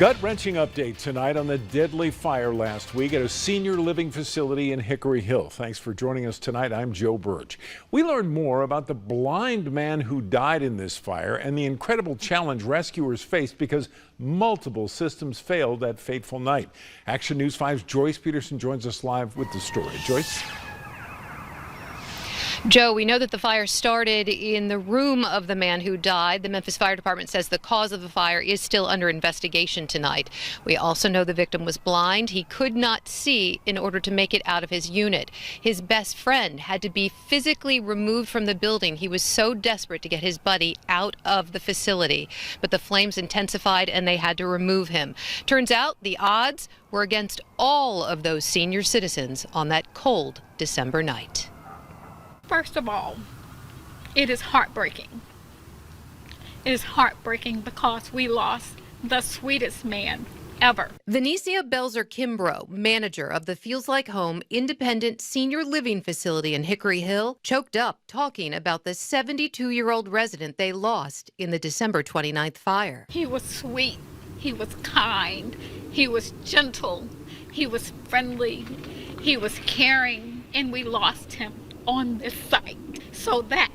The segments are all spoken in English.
Gut-wrenching update tonight on the deadly fire last week at a senior living facility in Hickory Hill. Thanks for joining us tonight. I'm Joe Birch. We learned more about the blind man who died in this fire and the incredible challenge rescuers faced because multiple systems failed that fateful night. Action News 5's Joyce Peterson joins us live with the story. Joyce? Joe, we know that the fire started in the room of the man who died. The Memphis Fire Department says the cause of the fire is still under investigation tonight. We also know the victim was blind. He could not see in order to make it out of his unit. His best friend had to be physically removed from the building. He was so desperate to get his buddy out of the facility. But the flames intensified and they had to remove him. Turns out the odds were against all of those senior citizens on that cold December night. First of all, it is heartbreaking. It is heartbreaking because we lost the sweetest man ever. Venetia Belzer-Kimbrough, manager of the Feels Like Home independent senior living facility in Hickory Hill, choked up talking about the 72-year-old resident they lost in the December 29th fire. He was sweet. He was kind. He was gentle. He was friendly. He was caring, and we lost him on this site. So that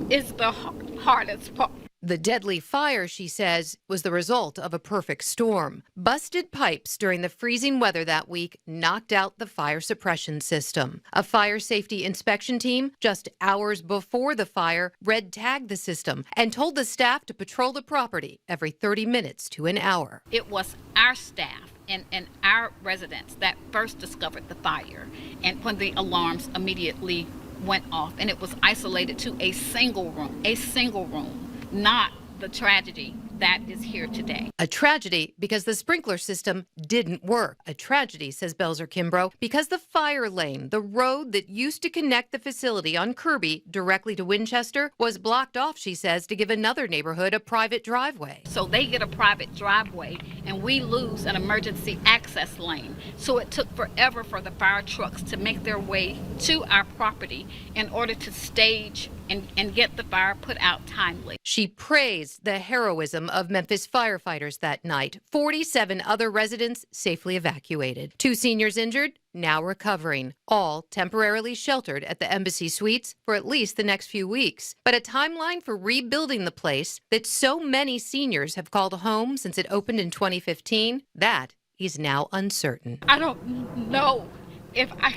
is the hardest part. The deadly fire, she says, was the result of a perfect storm. Busted pipes during the freezing weather that week knocked out the fire suppression system. A fire safety inspection team, just hours before the fire, red tagged the system and told the staff to patrol the property every 30 minutes to an hour. It was our staff and our residents that first discovered the fire, and when the alarms immediately went off, and it was isolated to a single room, not the tragedy that is here today. A tragedy because the sprinkler system didn't work. A tragedy, says Belzer-Kimbrough, because the fire lane, the road that used to connect the facility on Kirby directly to Winchester, was blocked off, she says, to give another neighborhood a private driveway. So they get a private driveway and we lose an emergency access lane. So it took forever for the fire trucks to make their way to our property in order to stage and get the fire put out timely. She praised the heroism of Memphis firefighters that night. 47 other residents safely evacuated. 2 seniors injured, now recovering, all temporarily sheltered at the Embassy Suites for at least the next few weeks. But a timeline for rebuilding the place that so many seniors have called home since it opened in 2015, that is now uncertain. I don't know if I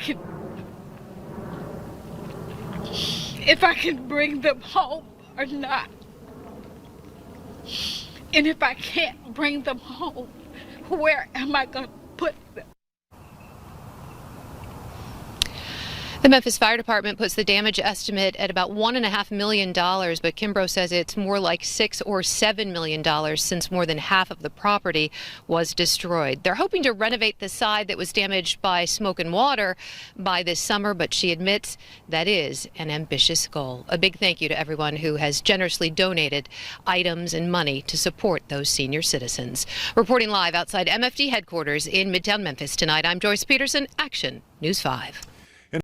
can bring them home or not. And if I can't bring them home, where am I going to put them? The Memphis Fire Department puts the damage estimate at about $1.5 million, but Kimbrough says it's more like $6 or $7 million since more than half of the property was destroyed. They're hoping to renovate the side that was damaged by smoke and water by this summer, but she admits that is an ambitious goal. A big thank you to everyone who has generously donated items and money to support those senior citizens. Reporting live outside MFD headquarters in Midtown Memphis tonight, I'm Joyce Peterson, Action News 5.